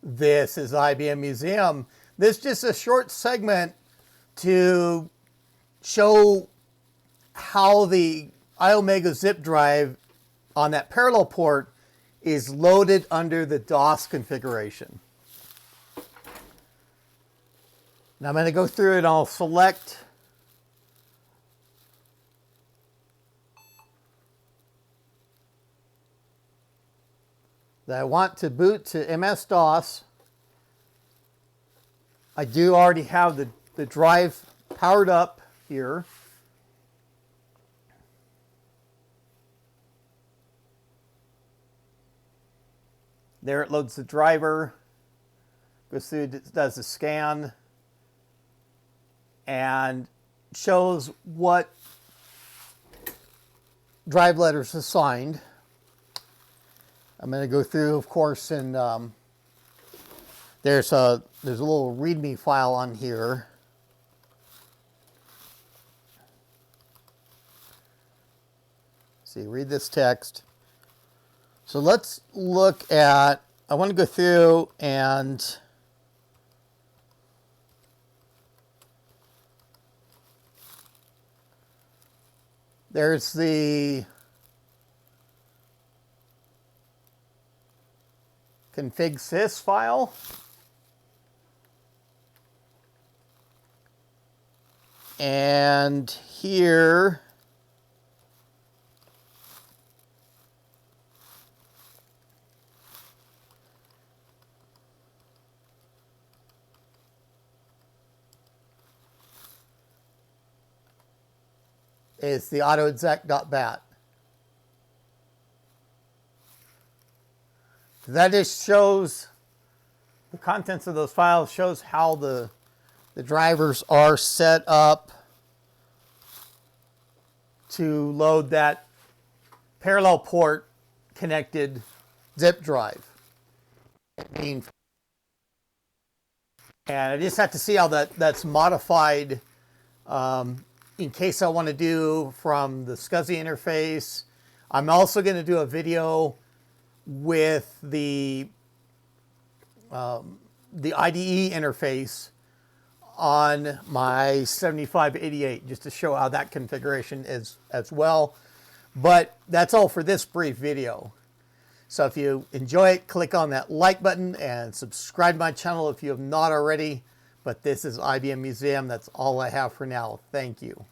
This is IBM Museum. This is just a short segment to show how the iOmega zip drive on that parallel port is loaded under the DOS configuration. Now I'm going to go through and I'll select that I want to boot to MS-DOS. I do already have the drive powered up here. There it loads the driver, goes through, does the scan, and shows what drive letters assigned. I'm going to go through, of course, and there's a little README file on here. See, read this text. So let's look at, I want to go through and there's the config.sys file. And here is the AUTOEXEC.BAT. That just shows the contents of those files, shows how the drivers are set up to load that parallel port connected zip drive. And I just have to see how that's modified in case I want to do from the SCSI interface. I'm also going to do a video with the IDE interface on my 7588, just to show how that configuration is as well. But that's all for this brief video. So if you enjoy it, click on that like button and subscribe to my channel if you have not already. But this is IBM Museum. That's all I have for now. Thank you.